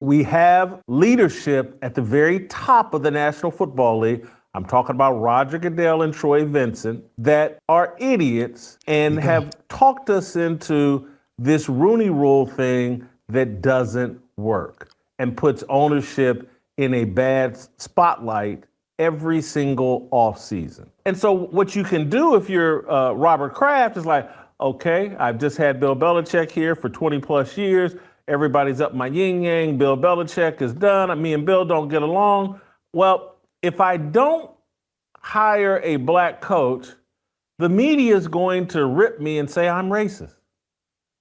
We have leadership at the very top of the National Football League. I'm talking about Roger Goodell and Troy Vincent that are idiots and have talked us into this Rooney Rule thing that doesn't work and puts ownership in a bad spotlight every single offseason. And so what you can do if you're Robert Kraft is like, okay, I've just had Bill Belichick here for 20 plus years. Everybody's up my yin yang. Bill Belichick is done. Me and Bill don't get along. Well, if I don't hire a black coach, the media is going to rip me and say I'm racist.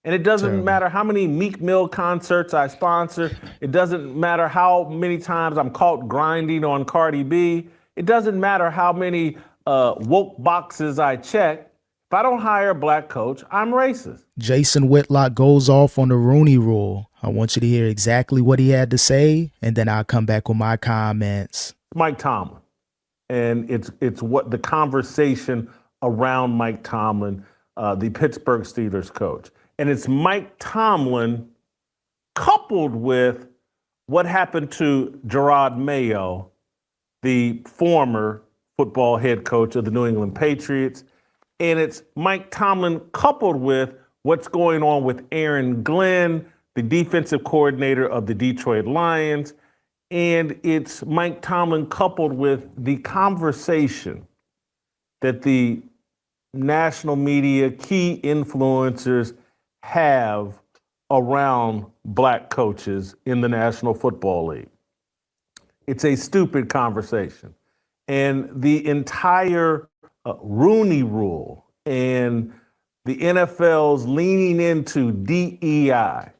And it doesn't matter how many Meek Mill concerts I sponsor. It doesn't matter how many times I'm caught grinding on Cardi B. It doesn't matter how many woke boxes I check. If I don't hire a black coach, I'm racist. Jason Whitlock goes off on the Rooney Rule. I want you to hear exactly what he had to say, and then I'll come back with my comments. Mike Tomlin. And it's what the conversation around Mike Tomlin, the Pittsburgh Steelers coach. And it's Mike Tomlin coupled with what happened to Gerard Mayo, the former football head coach of the New England Patriots. And it's Mike Tomlin coupled with what's going on with Aaron Glenn, the defensive coordinator of the Detroit Lions. And it's Mike Tomlin coupled with the conversation that the national media, key influencers have around black coaches in the National Football League. It's a stupid conversation. And the entire Rooney Rule and the NFL's leaning into DEI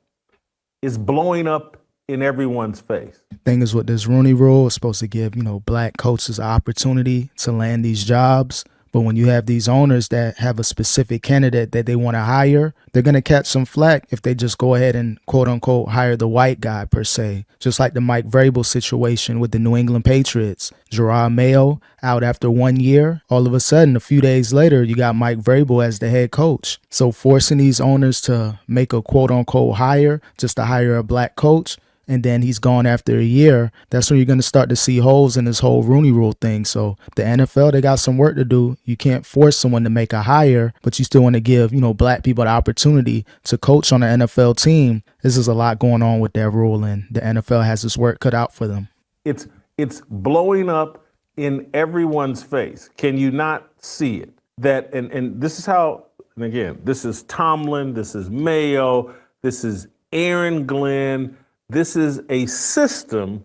is blowing up in everyone's face. Thing is, with this Rooney Rule, it's supposed to give, black coaches an opportunity to land these jobs. But when you have these owners that have a specific candidate that they want to hire, they're going to catch some flack if they just go ahead and quote unquote hire the white guy per se. Just like the Mike Vrabel situation with the New England Patriots. Gerard Mayo out after 1 year. All of a sudden, a few days later, you got Mike Vrabel as the head coach. So forcing these owners to make a quote unquote hire just to hire a black coach, and then he's gone after a year, that's when you're going to start to see holes in this whole Rooney Rule thing. So the NFL, they got some work to do. You can't force someone to make a hire, but you still want to give, black people the opportunity to coach on an NFL team. This is a lot going on with that rule, and the NFL has this work cut out for them. It's blowing up in everyone's face. Can you not see it? That and this is how, and again, this is Tomlin, this is Mayo, this is Aaron Glenn. This is a system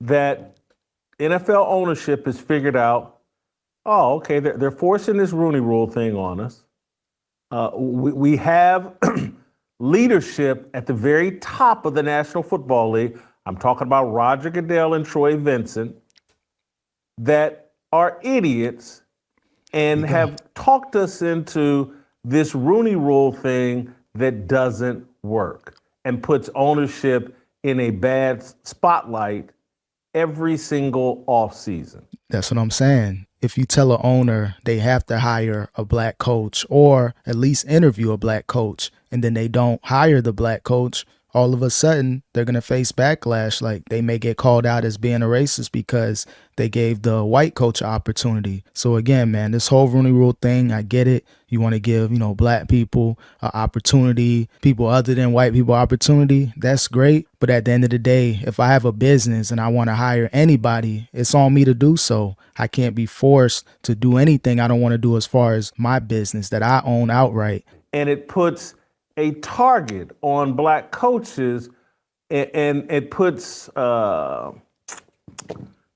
that NFL ownership has figured out, oh, okay, they're forcing this Rooney Rule thing on us. We have leadership at the very top of the National Football League. I'm talking about Roger Goodell and Troy Vincent that are idiots and have talked us into this Rooney Rule thing that doesn't work and puts ownership in a bad spotlight every single offseason. That's what I'm saying. If you tell an owner they have to hire a black coach or at least interview a black coach, and then they don't hire the black coach, all of a sudden they're going to face backlash. Like they may get called out as being a racist because they gave the white coach an opportunity. So again, man, this whole Rooney Rule thing, I get it. You want to give, black people an opportunity, people other than white people opportunity. That's great. But at the end of the day, if I have a business and I want to hire anybody, it's on me to do so. I can't be forced to do anything I don't want to do as far as my business that I own outright. And it puts a target on black coaches, and it puts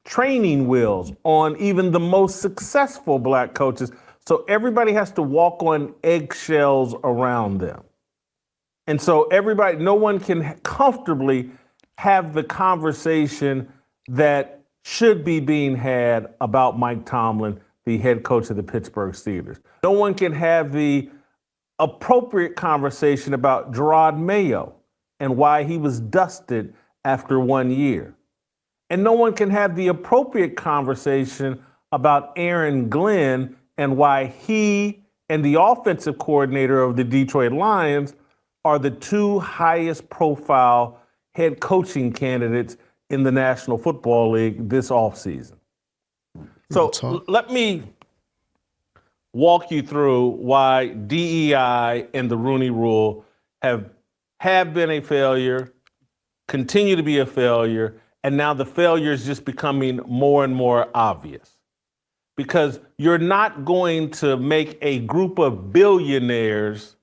training wheels on even the most successful black coaches. So everybody has to walk on eggshells around them. And so no one can comfortably have the conversation that should be being had about Mike Tomlin, the head coach of the Pittsburgh Steelers. No one can have the appropriate conversation about Gerard Mayo and why he was dusted after 1 year. And no one can have the appropriate conversation about Aaron Glenn and why he and the offensive coordinator of the Detroit Lions are the two highest profile head coaching candidates in the National Football League this offseason. So let me walk you through why DEI and the Rooney Rule have been a failure, continue to be a failure, and now the failure is just becoming more and more obvious. Because you're not going to make a group of billionaires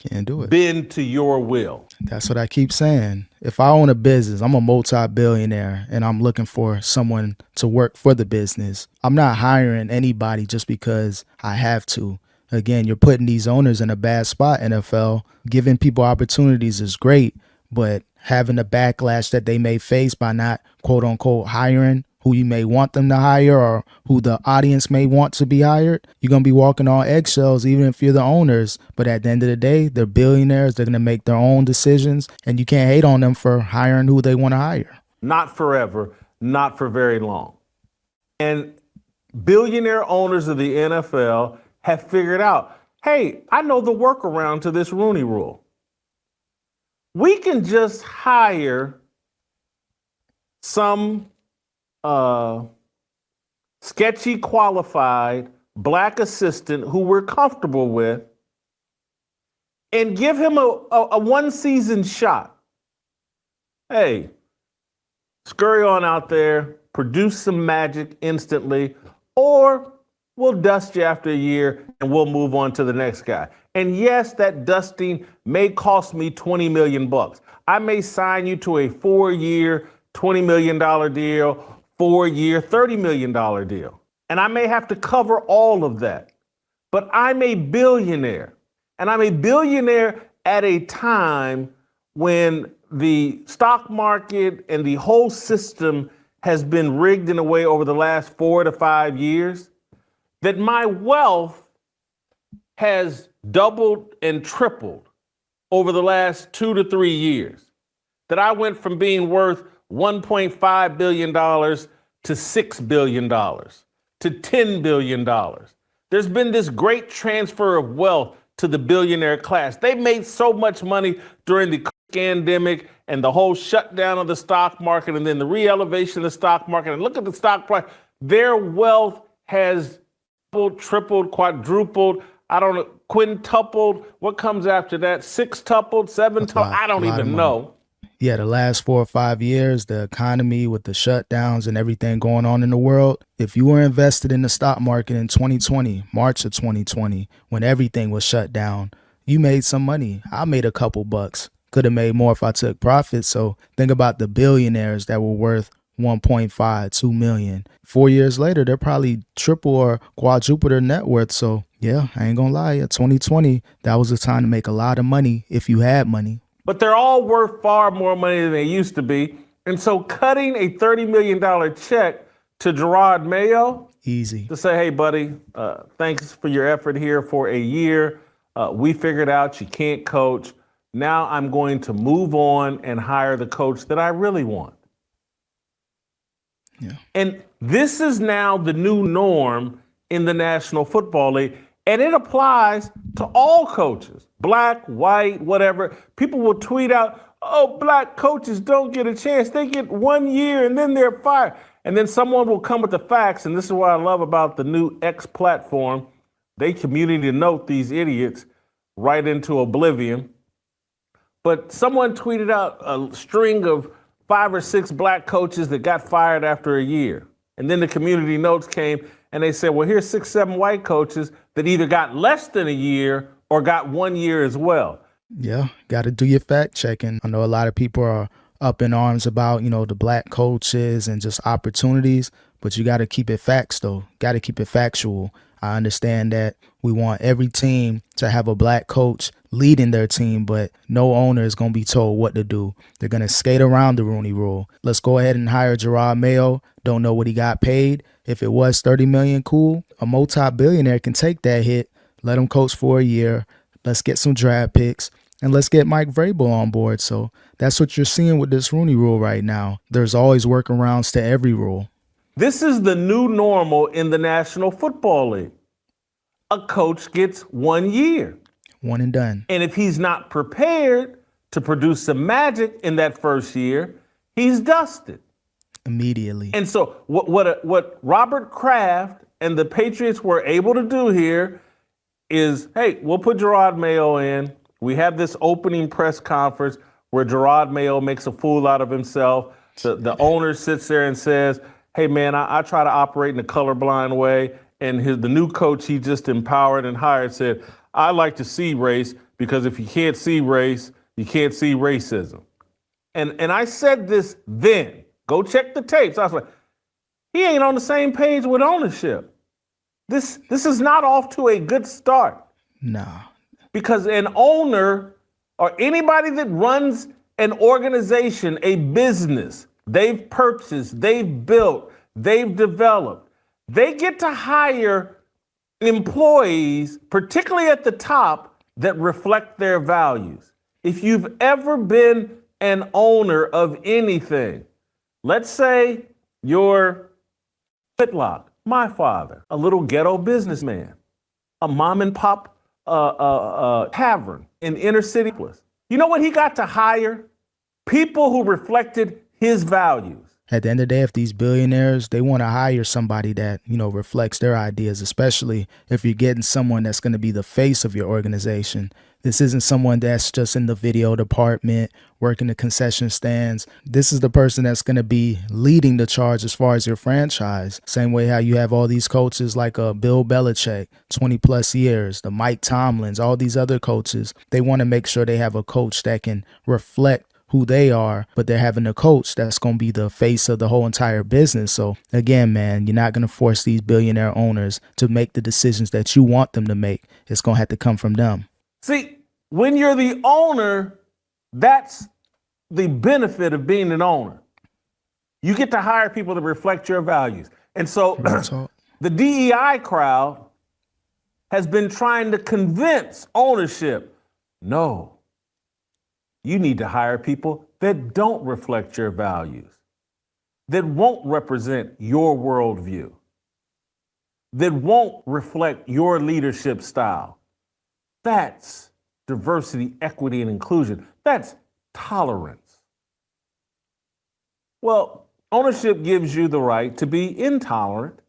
can't do it. Bend to your will. That's what I keep saying. If I own a business, I'm a multi-billionaire and I'm looking for someone to work for the business. I'm not hiring anybody just because I have to. Again, you're putting these owners in a bad spot, NFL. Giving people opportunities is great, but having the backlash that they may face by not, quote unquote, hiring who you may want them to hire or who the audience may want to be hired, you're going to be walking on eggshells even if you're the owners. But at the end of the day, they're billionaires. They're going to make their own decisions, and you can't hate on them for hiring who they want to hire. Not forever, not for very long. And billionaire owners of the NFL have figured out, hey, I know the workaround to this Rooney Rule. We can just hire some sketchy qualified black assistant who we're comfortable with and give him a one-season shot. Hey, scurry on out there, produce some magic instantly, or we'll dust you after a year and we'll move on to the next guy. And yes, that dusting may cost me $20 million. I may sign you to a 4-year, $20 million deal, 4-year, $30 million deal. And I may have to cover all of that. But I'm a billionaire. And I'm a billionaire at a time when the stock market and the whole system has been rigged in a way over the last 4 to 5 years that my wealth has doubled and tripled over the last 2 to 3 years. That I went from being worth $1.5 billion to $6 billion to $10 billion. There's been this great transfer of wealth to the billionaire class. They made so much money during the pandemic and the whole shutdown of the stock market and then the re-elevation of the stock market. And look at the stock price. Their wealth has doubled, tripled, quadrupled, I don't know, quintupled. What comes after that? Sextupled, seventupled? I don't even know. Yeah, the last 4 or 5 years, the economy with the shutdowns and everything going on in the world, if you were invested in the stock market in 2020, March of 2020, when everything was shut down, you made some money. I made a couple bucks. Could have made more if I took profits. So think about the billionaires that were worth 1.5, 2 million. 4 years later, they're probably triple or quadruple their net worth. So yeah, I ain't gonna lie. 2020, that was the time to make a lot of money if you had money. But they're all worth far more money than they used to be. And so cutting a $30 million check to Gerard Mayo, easy. To say, hey, buddy, thanks for your effort here for a year. We figured out you can't coach. Now I'm going to move on and hire the coach that I really want. Yeah. And this is now the new norm in the National Football League. And it applies to all coaches, black, white, whatever. People will tweet out, oh, black coaches don't get a chance. They get 1 year and then they're fired. And then someone will come with the facts. And this is what I love about the new X platform. They community note these idiots right into oblivion. But someone tweeted out a string of 5 or 6 black coaches that got fired after a year. And then the community notes came and they said, well, here's 6, 7 white coaches that either got less than a year or got 1 year as well. Yeah, got to do your fact checking. I know a lot of people are up in arms about, the black coaches and just opportunities, but you got to keep it facts, though. Got to keep it factual. I understand that we want every team to have a black coach leading their team, but no owner is going to be told what to do. They're going to skate around the Rooney Rule. Let's go ahead and hire Gerard Mayo. Don't know what he got paid. If it was $30 million, cool. A multi-billionaire can take that hit. Let him coach for a year. Let's get some draft picks. And let's get Mike Vrabel on board. So that's what you're seeing with this Rooney Rule right now. There's always workarounds to every rule. This is the new normal in the National Football League. A coach gets 1 year. One and done. And if he's not prepared to produce some magic in that first year, he's dusted. Immediately. And so what Robert Kraft and the Patriots were able to do here is, hey, we'll put Gerard Mayo in. We have this opening press conference where Gerard Mayo makes a fool out of himself. The owner sits there and says, hey, man, I try to operate in a colorblind way. And the new coach he just empowered and hired said, I like to see race because if you can't see race, you can't see racism. And I said this then. Go check the tapes. I was like, he ain't on the same page with ownership. This is not off to a good start. Nah. Because an owner or anybody that runs an organization, a business, they've purchased, they've built, they've developed, they get to hire employees, particularly at the top, that reflect their values. If you've ever been an owner of anything, let's say you're Whitlock, my father, a little ghetto businessman, a mom and pop tavern in inner city. You know what he got to hire? People who reflected his values. At the end of the day, if these billionaires, they want to hire somebody that, reflects their ideas, especially if you're getting someone that's going to be the face of your organization. This isn't someone that's just in the video department, working the concession stands. This is the person that's going to be leading the charge as far as your franchise. Same way how you have all these coaches like Bill Belichick, 20 plus years, the Mike Tomlins, all these other coaches. They want to make sure they have a coach that can reflect who they are, but they're having a coach that's going to be the face of the whole entire business. So again, man, you're not going to force these billionaire owners to make the decisions that you want them to make. It's going to have to come from them. See, when you're the owner, that's the benefit of being an owner. You get to hire people to reflect your values. And so the DEI crowd has been trying to convince ownership, no, you need to hire people that don't reflect your values, that won't represent your worldview, that won't reflect your leadership style. That's diversity, equity, and inclusion. That's tolerance. Well, ownership gives you the right to be intolerant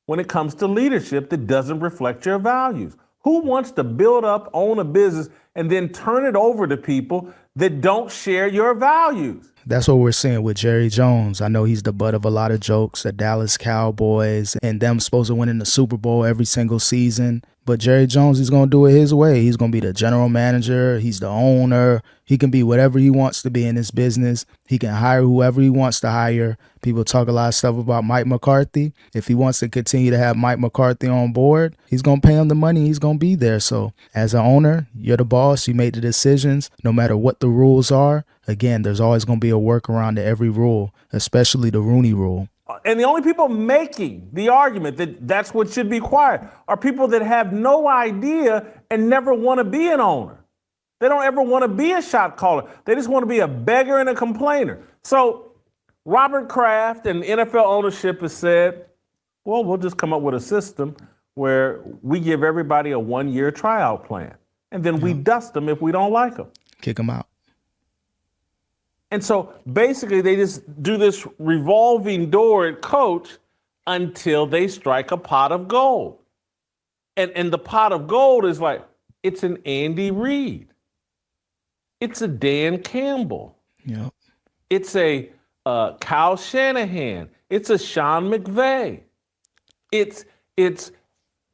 when it comes to leadership that doesn't reflect your values. Who wants to build up, own a business, and then turn it over to people that don't share your values? That's what we're seeing with Jerry Jones. I know he's the butt of a lot of jokes, the Dallas Cowboys, and them supposed to win in the Super Bowl every single season. But Jerry Jones, he's going to do it his way. He's going to be the general manager. He's the owner. He can be whatever he wants to be in this business. He can hire whoever he wants to hire. People talk a lot of stuff about Mike McCarthy. If he wants to continue to have Mike McCarthy on board, he's going to pay him the money. He's going to be there. So as an owner, you're the boss. You make the decisions no matter what the rules are. Again, there's always going to be a workaround to every rule, especially the Rooney Rule. And the only people making the argument that that's what should be required are people that have no idea and never want to be an owner. They don't ever want to be a shot caller. They just want to be a beggar and a complainer. So Robert Kraft and NFL ownership has said, well, we'll just come up with a system where we give everybody a 1-year tryout plan. And then we dust them if we don't like them. Kick them out. And so basically they just do this revolving door at coach until they strike a pot of gold. And the pot of gold is like, it's an Andy Reid. It's a Dan Campbell. Yep. It's a Kyle Shanahan. It's a Sean McVay. It's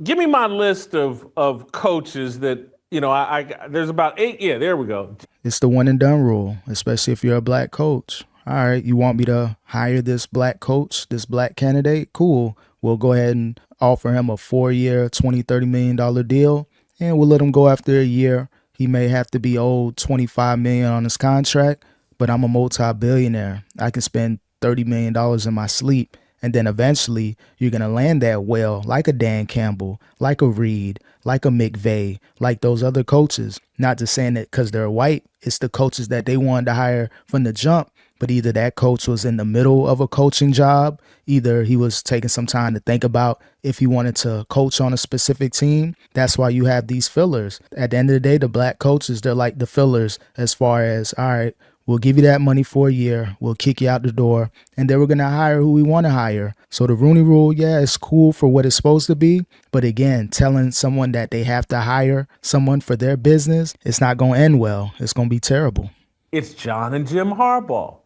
give me my list of coaches that, there's about 8. Yeah, there we go. It's the one and done rule, especially if you're a black coach. All right, you want me to hire this black coach, this black candidate? Cool. We'll go ahead and offer him a 4-year, $20, $30 million deal, and we'll let him go after a year. He may have to be owed $25 million on his contract, but I'm a multi-billionaire. I can spend $30 million in my sleep. And then eventually you're going to land that well, like a Dan Campbell, like a Reid, like a McVay, like those other coaches. Not just saying that because they're white, it's the coaches that they wanted to hire from the jump but either that coach was in the middle of a coaching job, either he was taking some time to think about if he wanted to coach on a specific team. That's why you have these fillers. At the end of the day, the black coaches, they're like the fillers as far as, all right, we'll give you that money for a year. We'll kick you out the door. And then we're going to hire who we want to hire. So the Rooney Rule, yeah, it's cool for what it's supposed to be. But again, telling someone that they have to hire someone for their business, it's not going to end well. It's going to be terrible. It's John and Jim Harbaugh.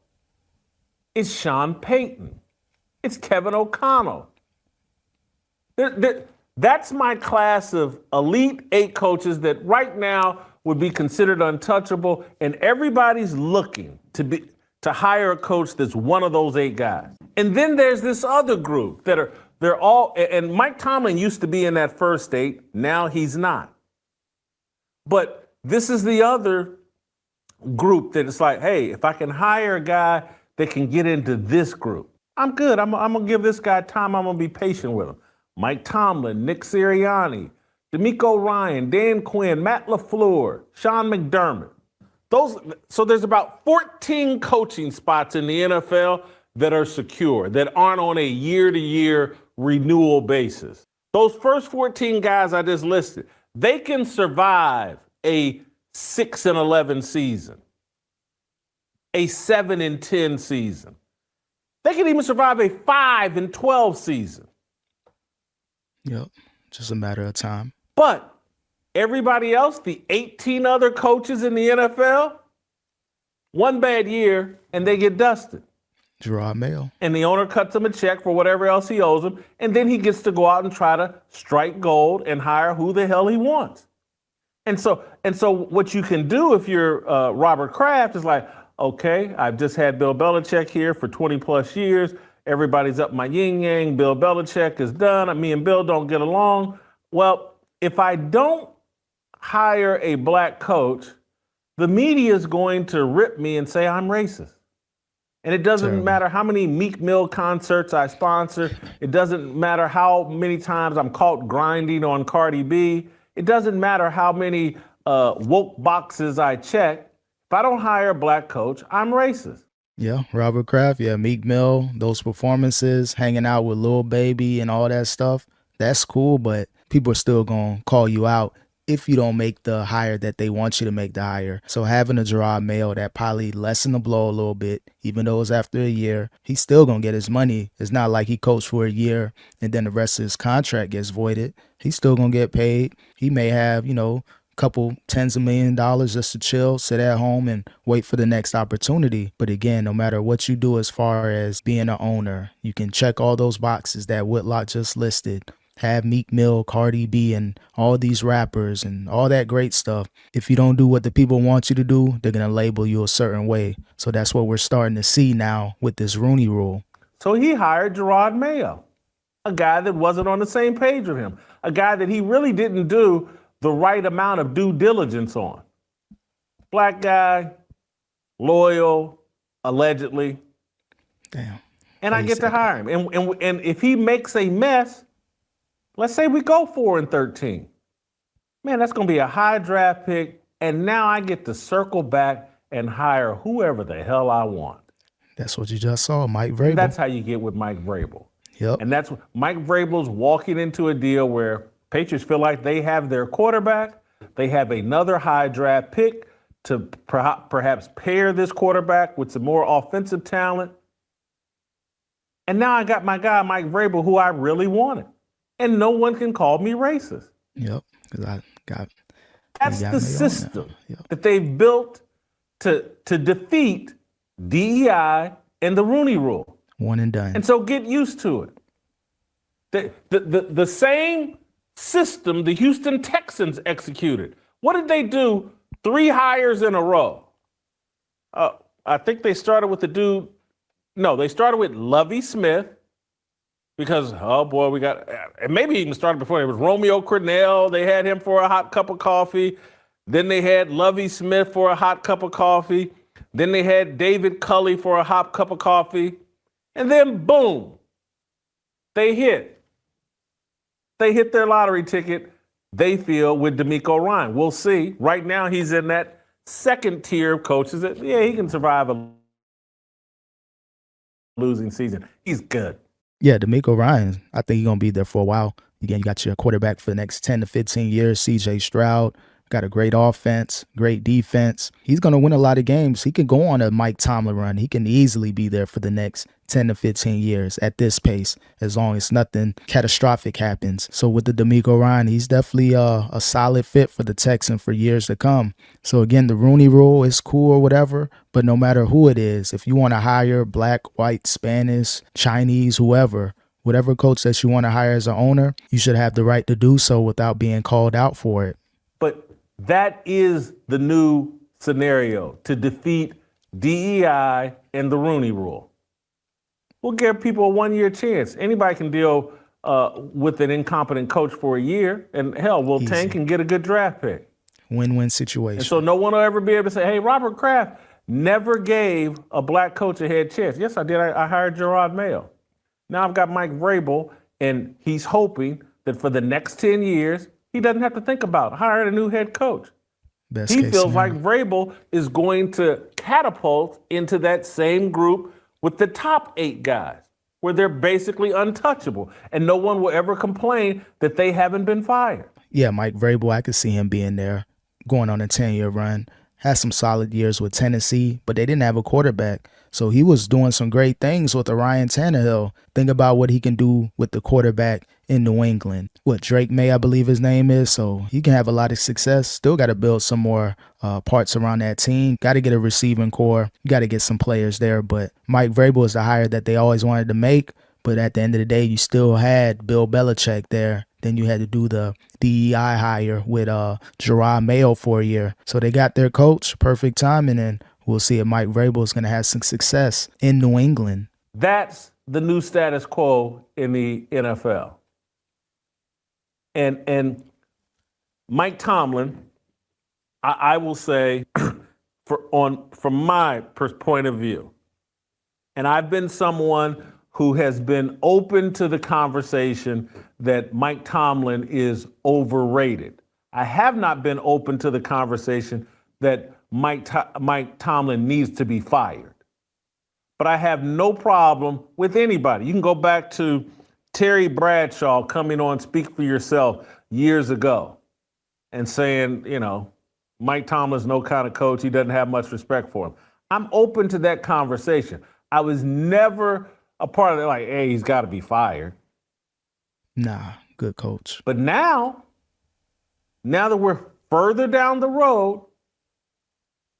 It's Sean Payton. It's Kevin O'Connell. That's my class of elite 8 coaches that right now would be considered untouchable, and everybody's looking to hire a coach that's one of those 8 guys. And then there's this other group they're all, and Mike Tomlin used to be in that first 8, now he's not. But this is the other group that it's like, hey, if I can hire a guy that can get into this group, I'm good. I'm going to give this guy time. I'm going to be patient with him. Mike Tomlin, Nick Sirianni, D'Amico Ryan, Dan Quinn, Matt LaFleur, Sean McDermott. So there's about 14 coaching spots in the NFL that are secure, that aren't on a year-to-year renewal basis. Those first 14 guys I just listed, they can survive a 6-11 season, a 7-10 season. They can even survive a 5-12 season. Yep, just a matter of time. But everybody else, the 18 other coaches in the NFL, one bad year and they get dusted. Gerard Mayo. And the owner cuts him a check for whatever else he owes him, and then he gets to go out and try to strike gold and hire who the hell he wants. And so what you can do if you're Robert Kraft is like, okay, I've just had Bill Belichick here for 20 plus years. Everybody's up my yin-yang. Bill Belichick is done. Me and Bill don't get along. Well, if I don't hire a black coach, the media is going to rip me and say I'm racist. And it doesn't matter how many Meek Mill concerts I sponsor. It doesn't matter how many times I'm caught grinding on Cardi B. It doesn't matter how many woke boxes I check. If I don't hire a black coach, I'm racist. Yeah, Robert Kraft, yeah, Meek Mill, those performances, hanging out with Lil Baby and all that stuff, that's cool, but people are still going to call you out if you don't make the hire that they want you to make the hire. So having a Gerard Mayo that probably lessened the blow a little bit, even though it's after a year, he's still going to get his money. It's not like he coached for a year and then the rest of his contract gets voided. He's still going to get paid. He may have, couple tens of $millions just to chill, sit at home and wait for the next opportunity. But again, no matter what you do as far as being an owner, you can check all those boxes that Whitlock just listed. Have Meek Mill, Cardi B, and all these rappers and all that great stuff. If you don't do what the people want you to do, they're going to label you a certain way. So that's what we're starting to see now with this Rooney Rule. So he hired Gerard Mayo, a guy that wasn't on the same page with him, a guy that he really didn't do the right amount of due diligence on. Black guy, loyal, allegedly. Damn. And I get to hire him. And if he makes a mess, let's say we go 4-13. Man, that's going to be a high draft pick. And now I get to circle back and hire whoever the hell I want. That's what you just saw, Mike Vrabel. That's how you get with Mike Vrabel. Yep. And that's Mike Vrabel's walking into a deal where Patriots feel like they have their quarterback. They have another high draft pick to perhaps pair this quarterback with some more offensive talent. And now I got my guy, Mike Vrabel, who I really wanted. And no one can call me racist. Yep, because I got. That's the system that they've built to defeat DEI and the Rooney Rule. One and done. And so get used to it. The same system the Houston Texans executed. What did they do 3 hires in a row? I think they started with they started with Lovie Smith because, oh boy, and maybe even started before. It was Romeo Crennel. They had him for a hot cup of coffee. Then they had Lovie Smith for a hot cup of coffee. Then they had David Culley for a hot cup of coffee. And then boom, they hit their lottery ticket, they feel, with D'Amico Ryan. We'll see. Right now, he's in that second tier of coaches that, he can survive a losing season. He's good. Yeah, D'Amico Ryan, I think he's going to be there for a while. Again, you got your quarterback for the next 10 to 15 years, C.J. Stroud. Got a great offense, great defense. He's going to win a lot of games. He can go on a Mike Tomlin run. He can easily be there for the next 10 to 15 years at this pace, as long as nothing catastrophic happens. So with the D'Amico Ryan, he's definitely a solid fit for the Texans for years to come. So again, the Rooney Rule is cool or whatever, but no matter who it is, if you want to hire black, white, Spanish, Chinese, whoever, whatever coach that you want to hire as an owner, you should have the right to do so without being called out for it. But that is the new scenario to defeat DEI and the Rooney Rule. We'll give people a one-year chance. Anybody can deal with an incompetent coach for a year, and hell, we'll tank and get a good draft pick. Win-win situation. And so no one will ever be able to say, hey, Robert Kraft never gave a black coach a head chance. Yes, I did. I hired Gerard Mayo. Now I've got Mike Vrabel, and he's hoping that for the next 10 years, he doesn't have to think about hiring a new head coach. He feels like Vrabel is going to catapult into that same group with the top 8 guys, where they're basically untouchable, and no one will ever complain that they haven't been fired. Yeah, Mike Vrabel, I could see him being there, going on a 10-year run. Had some solid years with Tennessee, but they didn't have a quarterback. So he was doing some great things with the Ryan Tannehill. Think about what he can do with the quarterback in New England. What, Drake May, I believe his name is. So he can have a lot of success. Still got to build some more parts around that team. Got to get a receiving core. Got to get some players there. But Mike Vrabel is the hire that they always wanted to make. But at the end of the day, you still had Bill Belichick there. Then you had to do the DEI hire with Gerard Mayo for a year. So they got their coach, perfect timing, and we'll see if Mike Vrabel is going to have some success in New England. That's the new status quo in the NFL. And Mike Tomlin, I will say, from my point of view, and I've been someone who has been open to the conversation that Mike Tomlin is overrated. I have not been open to the conversation that Mike Tomlin needs to be fired. But I have no problem with anybody. You can go back to Terry Bradshaw coming on Speak for Yourself years ago and saying, Mike Tomlin's no kind of coach. He doesn't have much respect for him. I'm open to that conversation. I was never a part of it like, hey, he's got to be fired. Nah, good coach. But now that we're further down the road,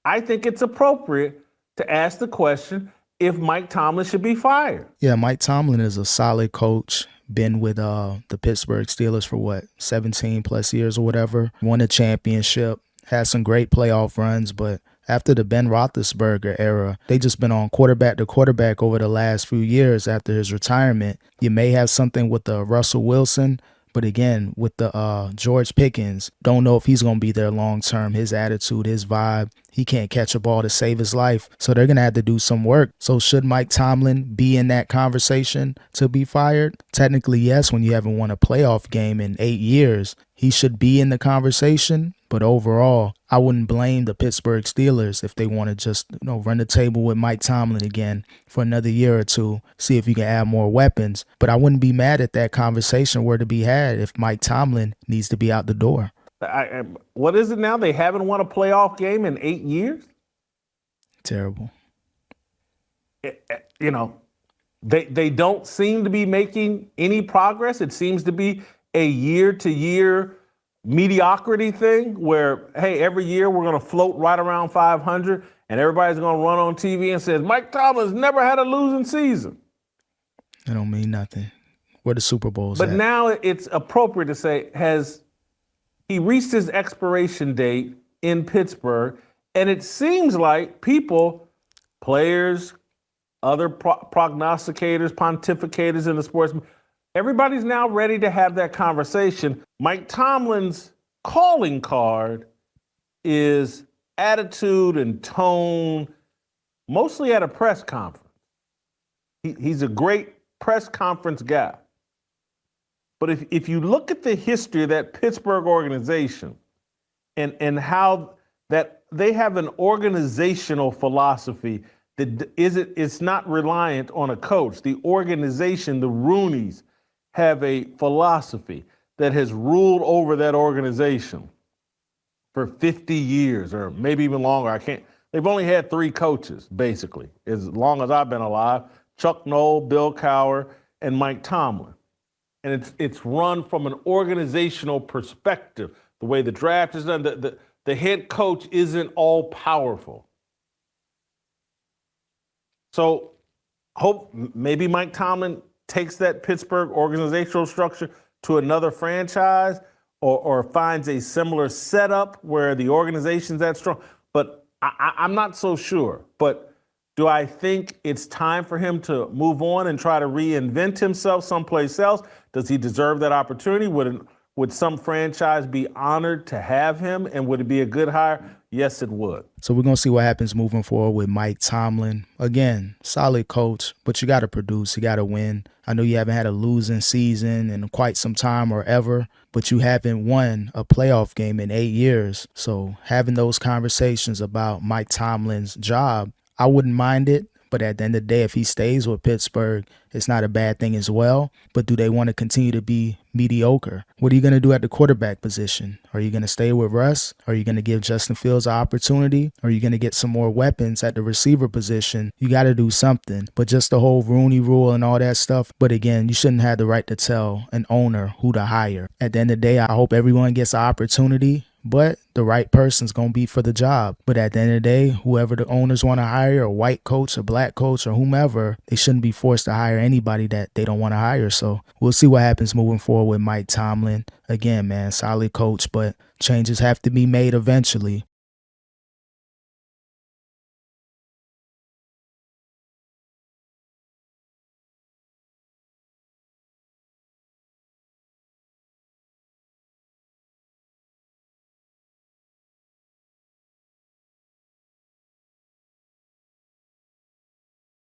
I think it's appropriate to ask the question if Mike Tomlin should be fired. Yeah, Mike Tomlin is a solid coach. Been with the Pittsburgh Steelers for 17 plus years or whatever. Won a championship. Had some great playoff runs, but after the Ben Roethlisberger era, they just been on quarterback to quarterback over the last few years after his retirement. You may have something with the Russell Wilson, but again, with the George Pickens, don't know if he's going to be there long term. His attitude, his vibe, he can't catch a ball to save his life. So they're going to have to do some work. So should Mike Tomlin be in that conversation to be fired? Technically, yes, when you haven't won a playoff game in 8 years, he should be in the conversation. But overall, I wouldn't blame the Pittsburgh Steelers if they want to just run the table with Mike Tomlin again for another year or two, see if you can add more weapons. But I wouldn't be mad at that conversation were to be had if Mike Tomlin needs to be out the door. What is it now? They haven't won a playoff game in 8 years? Terrible. They don't seem to be making any progress. It seems to be a year-to-year mediocrity thing where, hey, every year we're going to float right around 500 and everybody's going to run on TV and says, Mike Tomlin's never had a losing season. That don't mean nothing. Where the Super Bowl's But at. now it's appropriate to say, has he reached his expiration date in Pittsburgh? And it seems like people, players, other prognosticators, pontificators in the sports, everybody's now ready to have that conversation. Mike Tomlin's calling card is attitude and tone, mostly at a press conference. He's a great press conference guy. But if you look at the history of that Pittsburgh organization and how that they have an organizational philosophy It's not reliant on a coach. The organization, the Rooneys, have a philosophy that has ruled over that organization for 50 years or maybe even longer. They've only had 3 coaches, basically, as long as I've been alive: Chuck Noll, Bill Cowher, and Mike Tomlin. And it's run from an organizational perspective. The way the draft is done, the head coach isn't all powerful. So maybe Mike Tomlin takes that Pittsburgh organizational structure to another franchise or finds a similar setup where the organization's that strong. But I'm not so sure. But do I think it's time for him to move on and try to reinvent himself someplace else? Does he deserve that opportunity? Would some franchise be honored to have him? And would it be a good hire? Yes, it would. So we're going to see what happens moving forward with Mike Tomlin. Again, solid coach, but you got to produce. You got to win. I know you haven't had a losing season in quite some time or ever, but you haven't won a playoff game in 8 years. So having those conversations about Mike Tomlin's job, I wouldn't mind it. But at the end of the day, if he stays with Pittsburgh, it's not a bad thing as well. But do they want to continue to be mediocre? What are you going to do at the quarterback position? Are you going to stay with Russ? Are you going to give Justin Fields an opportunity? Are you going to get some more weapons at the receiver position? You got to do something. But just the whole Rooney Rule and all that stuff. But again, you shouldn't have the right to tell an owner who to hire. At the end of the day, I hope everyone gets an opportunity. But the right person's going to be for the job. But at the end of the day, whoever the owners want to hire, a white coach, a black coach, or whomever, they shouldn't be forced to hire anybody that they don't want to hire. So we'll see what happens moving forward with Mike Tomlin. Again, man, solid coach, but changes have to be made eventually.